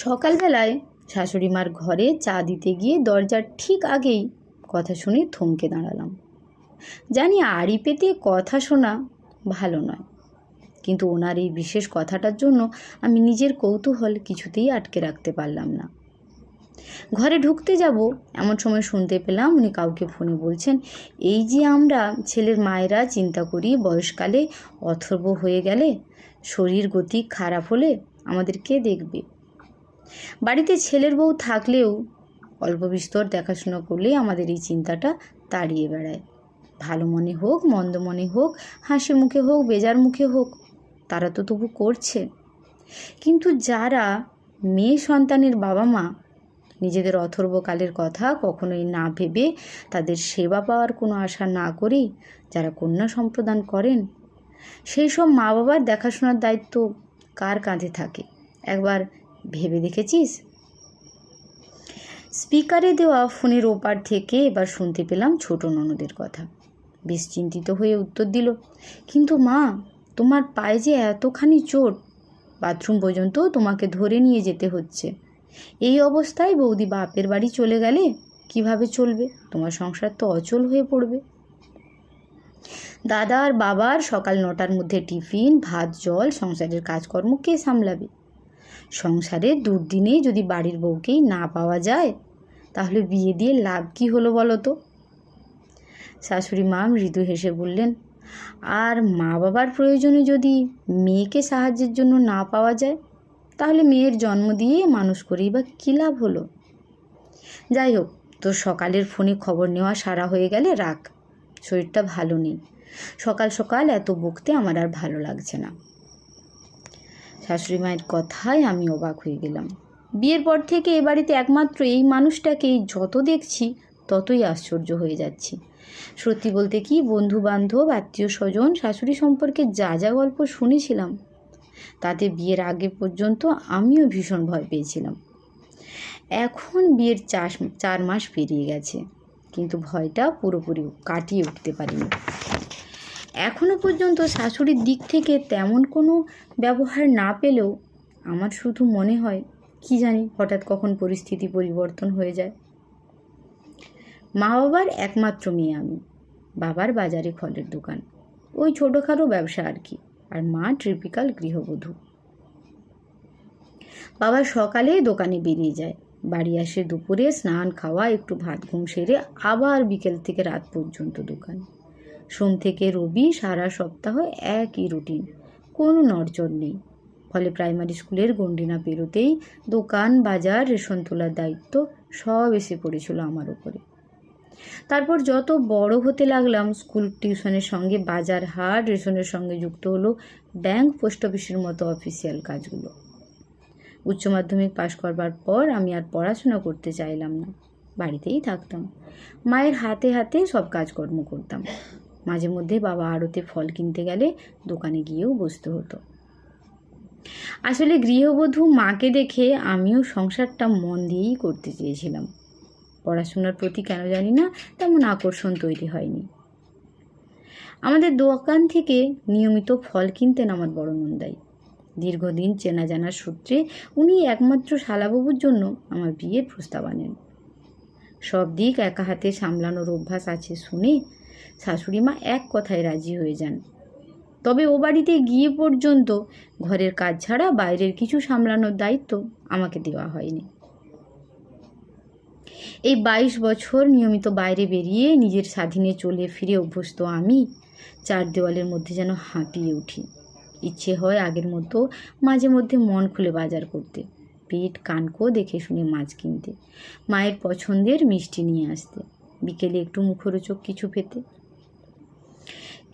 সকালবেলায় শাশুড়ি মার ঘরে চা দিতে গিয়ে দরজার ঠিক আগেই কথা শুনে থমকে দাঁড়ালাম। জানি আড়ি পেতে কথা শোনা ভালো নয়, কিন্তু ওনার এই বিশেষ কথাটার জন্য আমি নিজের কৌতূহল কিছুতেই আটকে রাখতে পারলাম না। ঘরে ঢুকতে যাব এমন সময় শুনতে পেলাম উনি কাউকে ফোনে বলছেন, এই যে আমরা ছেলের মায়েরা চিন্তা করি বয়সকালে অথর্ব হয়ে গেলে, শরীর গতি খারাপ হলে আমাদের কে দেখবে। বাড়িতে ছেলের বউ থাকলেও অল্প বিস্তর দেখাশোনা করলেই আমাদের এই চিন্তাটা তাড়িয়ে বেড়ায়। ভালো মনে হোক মন্দ মনে হোক, হাসি মুখে হোক বেজার মুখে হোক, তারা তো তবু করছে। কিন্তু যারা মেয়ে সন্তানের বাবা মা, নিজেদের অথর্বকালের কথা কখনোই না ভেবে তাদের সেবা পাওয়ার কোনো আশা না করেই যারা কন্যা সম্প্রদান করেন, সেই সব মা বাবার দেখাশোনার দায়িত্ব কার কাঁধে থাকে একবার ভেবে দেখেছিস? স্পিকারে দেওয়া ফোনের ওপার থেকে এবার শুনতে পেলাম ছোট ননদের কথা। বেশ চিন্তিত হয়ে উত্তর দিল, কিন্তু মা, তোমার পায়ে যে এতখানি চোট, বাথরুম পর্যন্ত তোমাকে ধরে নিয়ে যেতে হচ্ছে। এই অবস্থায় বৌদি বাপের বাড়ি চলে গেলে কিভাবে চলবে? তোমার সংসার তো অচল হয়ে পড়বে। দাদা আর বাবার সকাল 9টার মধ্যে টিফিন, ভাত, জল, সংসারের কাজকর্ম কে সামলাবে? সংসারের দুর্দিনে যদি বাড়ির বউকেই না পাওয়া যায়, তাহলে বিয়ে দিয়ে লাভ কি হলো বলো তো? শাশুড়ি মা মৃদু হেসে বললেন, আর মা বাবার প্রয়োজনে যদি মেয়েকে সাহায্যের জন্য না পাওয়া যায়, তাহলে মেয়ের জন্ম দিয়ে মানুষ করেই বা কী লাভ হলো? যাই হোক, তোর সকালের ফোনে খবর নেওয়া সারা হয়ে গেলে রাখ, শরীরটা ভালো নেই। সকাল সকাল এত বকতে আমার আর ভালো লাগছে না। শাশুড়ি মায়ের কথায় আমি অবাক হয়ে গেলাম। বিয়ের পর থেকে এ বাড়িতে একমাত্র এই মানুষটাকেই যত দেখছি ততই আশ্চর্য হয়ে যাচ্ছি। সত্যি বলতে কি, বন্ধু বান্ধব আত্মীয় স্বজন শাশুড়ি সম্পর্কে যা যা গল্প শুনেছিলাম, তাতে বিয়ের আগে পর্যন্ত আমিও ভীষণ ভয় পেয়েছিলাম। এখন বিয়ের 4 মাস পেরিয়ে গেছে, কিন্তু ভয়টা পুরোপুরি কাটিয়ে উঠতে পারিনি। এখনও পর্যন্ত শাশুড়ির দিক থেকে তেমন কোনো ব্যবহার না পেলেও আমার শুধু মনে হয়, কি জানি হঠাৎ কখন পরিস্থিতি পরিবর্তন হয়ে যায়। মা বাবার একমাত্র মেয়ে আমি। বাবার বাজারে ফলের দোকান, ওই ছোটোখাটো ব্যবসা আর কি, আর মা ট্রিপিক্যাল গৃহবধূ। বাবা সকালে দোকানে বেরিয়ে যায়, বাড়ি আসে দুপুরে, স্নান খাওয়া, একটু ভাত ঘুম সেরে আবার বিকেল থেকে রাত পর্যন্ত দোকান। সোম থেকে রবি সারা সপ্তাহ একই রুটিন, কোনো নড়চড় নেই। ফলে প্রাইমারি স্কুলের গণ্ডি না পেরোতেই দোকান, বাজার, রেশন তোলার দায়িত্ব সব এসে পড়েছিল আমার উপরে। তারপর যত বড় হতে লাগলাম, স্কুল টিউশনের সঙ্গে বাজার হাট, রেশনের সঙ্গে যুক্ত হলো ব্যাংক, পোস্ট অফিসের মতো অফিসিয়াল কাজগুলো। উচ্চ মাধ্যমিক পাশ করবার পর আমি আর পড়াশোনা করতে চাইলাম না, বাড়িতেই থাকতাম। মায়ের হাতে হাতে সব কাজকর্ম করতাম। মাঝে মধ্যে বাবা আড়তে ফল কিনতে গেলে দোকানে গিয়েও বসতে হতো। আসলে গৃহবধূ মাকে দেখে আমিও সংসারটা মন দিয়েই করতে চেয়েছিলাম। পড়াশোনার প্রতি কেন জানি না তেমন আকর্ষণ তৈরি হয়নি। আমাদের দোকান থেকে নিয়মিত ফল কিনতেন আমার বড় নন্দাই। দীর্ঘদিন চেনা জানার সূত্রে উনি একমাত্র শালাবাবুর জন্য আমার বিয়ের প্রস্তাব আনেন। সব দিক একা হাতে সামলানোর অভ্যাস আছে শুনে শাশুড়ি মা এক কথায় রাজি হয়ে যান। তবে ও বাড়িতে গিয়ে পর্যন্ত ঘরের কাজ ছাড়া বাইরের কিছু সামলানোর দায়িত্ব আমাকে দেওয়া হয়নি। এই 22 বছর নিয়মিত বাইরে বেরিয়ে নিজের স্বাধীনে চলে ফিরে অভ্যস্ত আমি 4 দেওয়ালের মধ্যে যেন হাঁপিয়ে উঠি। ইচ্ছে হয় আগের মতো মাঝে মধ্যে মন খুলে বাজার করতে, পেট কানকো দেখে শুনে মাছ কিনতে, মায়ের পছন্দের মিষ্টি নিয়ে আসতে, বিকেলে একটু মুখরোচক কিছু পেতে।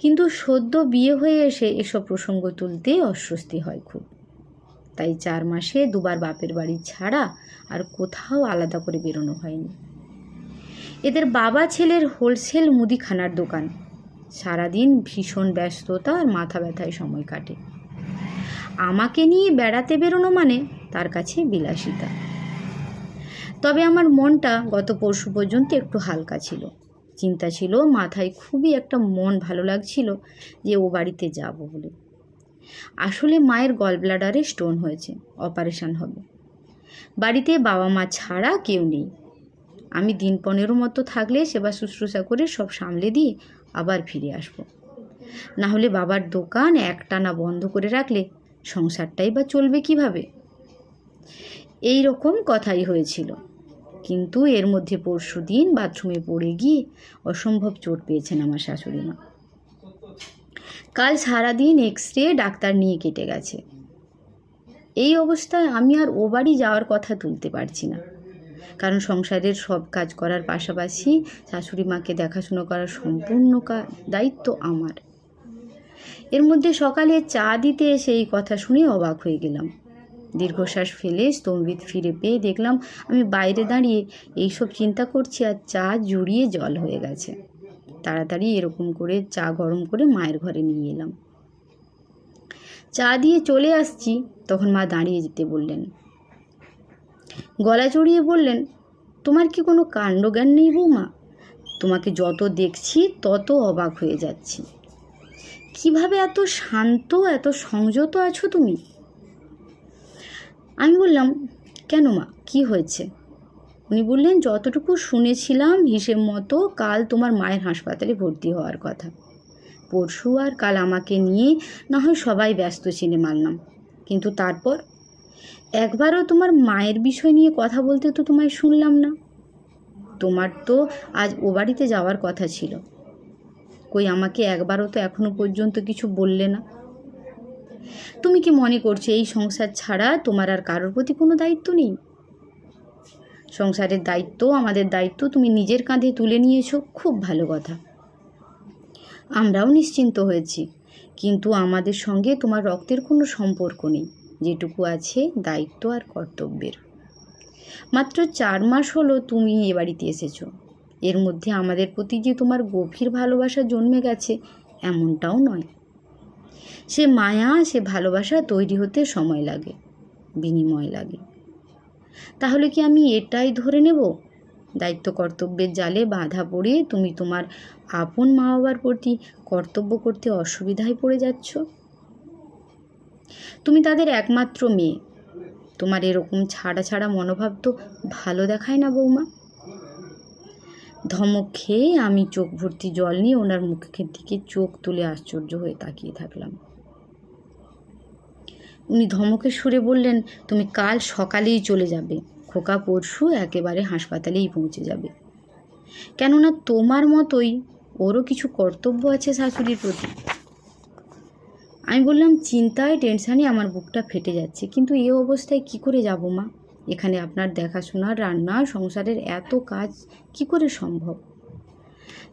কিন্তু সদ্য বিয়ে হয়ে এসে এসব প্রসঙ্গ তুলতে অস্বস্তি হয় খুব। তাই 4 মাসে 2বার বাপের বাড়ি ছাড়া আর কোথাও আলাদা করে বেরোনো হয়নি। এদের বাবা ছেলের হোলসেল মুদিখানার দোকান, সারাদিন ভীষণ ব্যস্ততা আর মাথা ব্যথায় সময় কাটে। আমাকে নিয়ে বেড়াতে বেরোনো মানে তার কাছে বিলাসিতা। তবে আমার মনটা গত পরশু পর্যন্ত একটু হালকা ছিল। চিন্তা ছিল মাথায়, খুবই একটা মন ভালো লাগছিল যে ও বাড়িতে যাব বলে। আসলে মায়ের গল ব্লাডারে স্টোন হয়েছে, অপারেশন হবে। বাড়িতে বাবা মা ছাড়া কেউ নেই। আমি দিন 15 মতো থাকলে সেবা শুশ্রূষা করে সব সামলে দিয়ে আবার ফিরে আসব। না হলে বাবার দোকান একটানা বন্ধ করে রাখলে সংসারটাই বা চলবে কিভাবে? এই রকম কথাই হয়েছিল। কিন্তু এর মধ্যে পরশুদিন বাথরুমে পড়ে গিয়ে অসম্ভব চোট পেয়েছেন আমার শাশুড়ি মা। কাল সারাদিন এক্স-রে ডাক্তার নিয়ে কেটে গেছে। এই অবস্থায় আমি আর ও বাড়ি যাওয়ার কথা তুলতে পারছি না, কারণ সংসারের সব কাজ করার পাশাপাশি শাশুড়ি মাকে দেখাশুনো করার সম্পূর্ণ দায়িত্ব আমার। এর মধ্যে সকালে চা দিতে এসে এই কথা শুনে অবাক হয়ে গেলাম। দীর্ঘশ্বাস ফেলে স্তম্ভিত ফিরে পেয়ে দেখলাম আমি বাইরে দাঁড়িয়ে এইসব চিন্তা করছি আর চা জুড়িয়ে জল হয়ে গেছে। তাড়াতাড়ি এরকম করে চা গরম করে মায়ের ঘরে নিয়ে এলাম। চা দিয়ে চলে আসছি, তখন মা দাঁড়িয়ে যেতে বললেন। গলা চড়িয়ে বললেন, তোমার কি কোনো কাণ্ডজ্ঞান নেই বৌমা? তোমাকে যত দেখছি তত অবাক হয়ে যাচ্ছি। কিভাবে এত শান্ত, এত সংযত আছো তুমি? আমি বললাম, কেন মা, কি হয়েছে? উনি বললেন, যতটুকু শুনেছিলাম হিসেব মতো কাল তোমার মায়ের হাসপাতালে ভর্তি হওয়ার কথা। পরশু আর কাল আমাকে নিয়ে না হয় সবাই ব্যস্ত ছিলে মানলাম, কিন্তু তারপর একবারও তোমার মায়ের বিষয় নিয়ে কথা বলতে তো তোমায় শুনলাম না। তোমার তো আজ ও বাড়িতে যাওয়ার কথা ছিল, কই আমাকে একবারও তো এখনো পর্যন্ত কিছু বললে না। তুমি কি মনে করছো এই সংসার ছাড়া তোমার আর কারোর প্রতি কোনো দায়িত্ব নেই? সংসারের দায়িত্ব, আমাদের দায়িত্ব তুমি নিজের কাঁধে তুলে নিয়েছো, খুব ভালো কথা। আমরাও নিশ্চিন্ত হয়েছি, কিন্তু আমাদের সঙ্গে তোমার রক্তের কোনো সম্পর্ক নেই। যেটুকু আছে দায়িত্ব আর কর্তব্যের। মাত্র 4 মাস হলো তুমি এ বাড়িতে এসেছো। এর মধ্যে আমাদের প্রতি যে তোমার গভীর ভালোবাসা জন্মে গেছে এমনটাও নয়। সে মায়া, সে ভালোবাসা তৈরি হতে সময় লাগে, বিনিময় লাগে। তাহলে কি আমি এটাই ধরে নেব দায়িত্ব কর্তব্যের জালে বাঁধা পড়ে তুমি তোমার আপন মা বাবার প্রতি কর্তব্য করতে অসুবিধায় পড়ে যাচ্ছ? তুমি তাদের একমাত্র মেয়ে, তোমার এরকম ছাড়া ছাড়া মনোভাব তো ভালো দেখায় না বৌমা। ধমক খেয়ে আমি চোখ ভর্তি জল নিয়ে ওনার মুখের দিকে চোখ তুলে আশ্চর্য হয়ে তাকিয়ে থাকলাম। উনি ধমকের সুরে বললেন, তুমি কাল সকালেই চলে যাবে, খোকা পরশু একেবারে হাসপাতালেই পৌঁছে যাবে। কেননা তোমার মতোই ওরও কিছু কর্তব্য আছে শাশুড়ির প্রতি। আমি বললাম, চিন্তায় টেনশানে আমার বুকটা ফেটে যাচ্ছে, কিন্তু এই অবস্থায় কি করে যাব মা? এখানে আপনার দেখাশোনা, রান্না, সংসারের এত কাজ কি করে সম্ভব?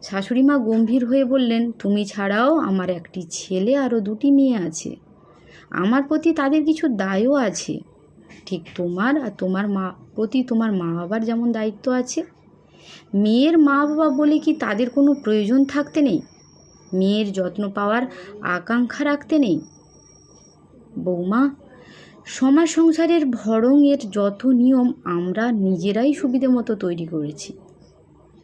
শাশুড়ি মা গম্ভীর হয়ে বললেন, তুমি ছাড়াও আমার একটি ছেলে, আরও 2টি মেয়ে আছে। আমার প্রতি তাদের কিছু দায়ও আছে। ঠিক তোমার আর তোমার মা প্রতি তোমার মা বাবার যেমন দায়িত্ব আছে। মেয়ের মা বাবা বলে কি তাদের কোনো প্রয়োজন থাকতে নেই? মেয়ের যত্ন পাওয়ার আকাঙ্ক্ষা রাখতে নেই? বৌমা, সমাজ সংসারের ভরং এর যত নিয়ম আমরা নিজেরাই সুবিধে মতো তৈরি করেছি,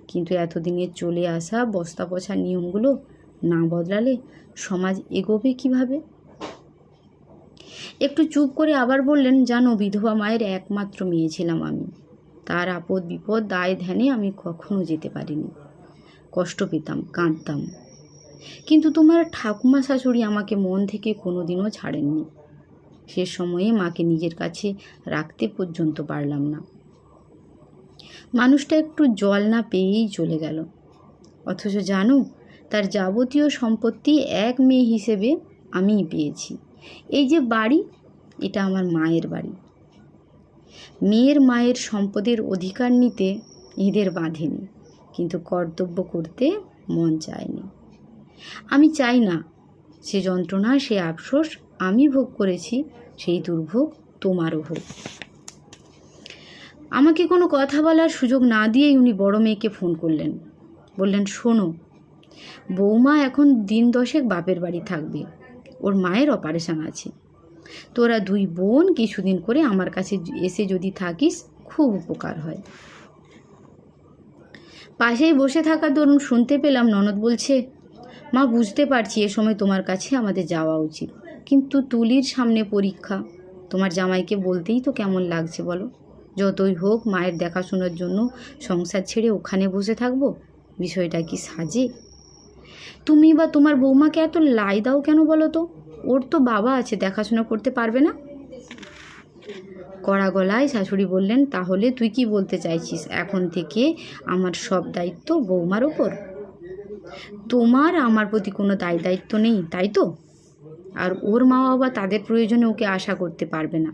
কিন্তু এতদিনের চলে আসা বস্তা পচা নিয়মগুলো না বদলালে সমাজ এগোবে কিভাবে? একটু চুপ করে আবার বললেন, জানো, বিধবা মায়ের একমাত্র মেয়ে ছিলাম আমি। তার আপদ বিপদ দায় ধ্যানে আমি কখনো যেতে পারিনি। কষ্ট পেতাম, কাঁদতাম, কিন্তু তোমার ঠাকুমা শাশুড়ি আমাকে মন থেকে কোনোদিনও ছাড়েননি। সে সময়ে মাকে নিজের কাছে রাখতে পর্যন্ত পারলাম না। মানুষটা একটু জল না পেয়েই চলে গেল, অথচ জানো, তার যাবতীয় সম্পত্তি এক মেয়ে হিসেবে আমিই পেয়েছি। এই যে বাড়ি, এটা আমার মায়ের বাড়ি। মেয়ের মায়ের সম্পদের অধিকার নিতে এদের বাঁধেনি, কিন্তু কর্তব্য করতে মন চায়নি। আমি চাই না সে যন্ত্রণা, সে আফসোস আমি ভোগ করেছি, সেই দুর্ভোগ তোমারও হোক। আমাকে কোনো কথা বলার সুযোগ না দিয়েই উনি বড় মেয়েকে ফোন করলেন। বললেন, শোনো, বৌমা এখন দিন 10 বাপের বাড়ি থাকবে, ওর মায়ের অপারেশন আছে। তোরা 2 বোন কিছুদিন করে আমার কাছে এসে যদি থাকিস খুব উপকার হয়। পাশেই বসে থাকা দরুন শুনতে পেলাম ননদ বলছে, মা, বুঝতে পারছি এ সময় তোমার কাছে আমাদের যাওয়া উচিত, কিন্তু তুলির সামনে পরীক্ষা, তোমার জামাইকে বলতেই তো কেমন লাগছে বলো। যতই হোক মায়ের দেখাশোনার জন্য সংসার ছেড়ে ওখানে বসে থাকবো, বিষয়টা কি সাজে? তুমি বা তোমার বৌমাকে এত লাই দাও কেন বলো তো? ওর তো বাবা আছে, দেখাশোনা করতে পারবে না? কড়া গলায় শাশুড়ি বললেন, তাহলে তুই কি বলতে চাইছিস, এখন থেকে আমার সব দায়িত্ব বৌমার ওপর? তোমার আমার প্রতি কোনো দায়িত্ব নেই, তাই তো? আর ওর মা বাবা তাদের প্রয়োজনে ওকে আশা করতে পারবে না।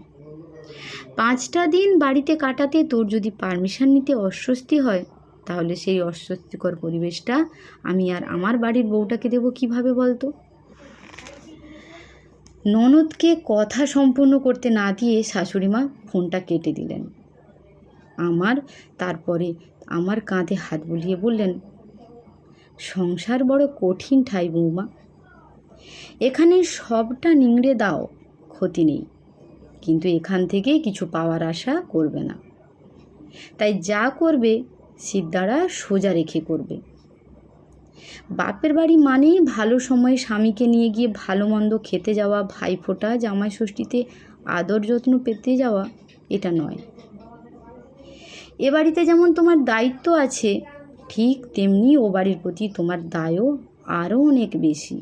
5টা দিন বাড়িতে কাটাতে তোর যদি পারমিশন নিতে অস্বস্তি হয়, তাহলে সেই অস্বস্তিকর পরিবেশটা আমি আর আমার বাড়ির বউটাকে দেবো কিভাবে বলতো? ননদকে কথা সম্পূর্ণ করতে না দিয়ে শাশুড়িমা ফোনটা কেটে দিলেন। তারপরে আমার কাঁধে হাত বুলিয়ে বললেন, সংসার বড় কঠিন ঠাই বৌমা, এখানে সবটা নিংড়ে দাও, ক্ষতি নেই, কিন্তু এখান থেকে কিছু পাওয়ার আশা করবে না। তাই যা করবে সিদ্ধারা সোজা রেখে করবে। বাপের বাড়ি মানেই ভালো সময়ে স্বামীকে নিয়ে গিয়ে ভালো মন্দ খেতে যাওয়া, ভাইফোঁটা জামাই ষষ্ঠীতে আদর যত্ন পেতে যাওয়া, এটা নয়। এ বাড়িতে যেমন তোমার দায়িত্ব আছে, ঠিক তেমনি ও বাড়ির প্রতি তোমার দায়ও আরও অনেক বেশি।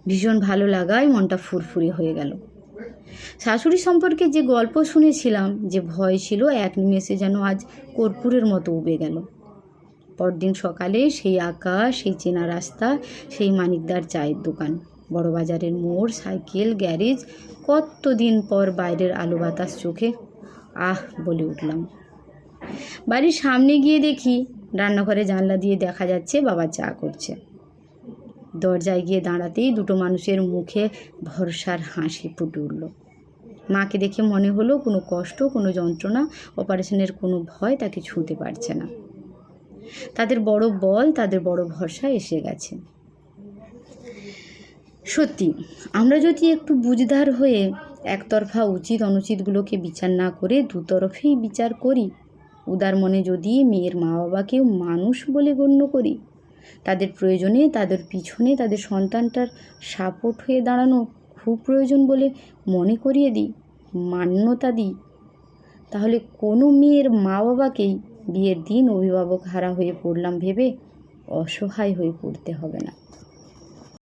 ভীষণ ভালো লাগায় মনটা ফুরফুরে হয়ে গেল। শাশুড়ি সম্পর্কে যে গল্প শুনেছিলাম, যে ভয় ছিল, এক নিমেষে যেন আজ কর্পূরের মতো উবে গেল। পরদিন সকালে সেই আকাশ, সেই চেনা রাস্তা, সেই মানিকদার চায়ের দোকান, বড় বাজারের মোড়, সাইকেল, গ্যারেজ, কতদিন পর বাইরের আলো বাতাস চোখে আহ বলে উঠলাম। বাড়ির সামনে গিয়ে দেখি রান্নাঘরে জানলা দিয়ে দেখা যাচ্ছে বাবা চা করছে। দরজায় গিয়ে দাঁড়াতেই দুটো মানুষের মুখে ভরসার হাসি ফুটে উঠল। মাকে দেখে মনে হলো কোনো কষ্ট, কোনো যন্ত্রণা, অপারেশনের কোনো ভয় তাকে ছুঁতে পারছে না। তাদের বড় বল, তাদের বড় ভরসা এসে গেছে। সত্যি, আমরা যদি একটু বুঝদার হয়ে একতরফা উচিত অনুচিতগুলোকে বিচার না করে দুতরফেই বিচার করি, উদার মনে যদি মেয়ের মা বাবাকেও মানুষ বলে গণ্য করি, তাদের প্রয়োজনে, তাদের পিছনে তাদের সন্তানটার সাপোর্ট হয়ে দাঁড়ানো খুব প্রয়োজন বলে মনে করিয়ে দিই, মান্যতা দিই, তাহলে কোনো মেয়ের মা বাবাকেই বিয়ের দিন অভিভাবক হারা হয়ে পড়লাম ভেবে অসহায় হয়ে পড়তে হবে না।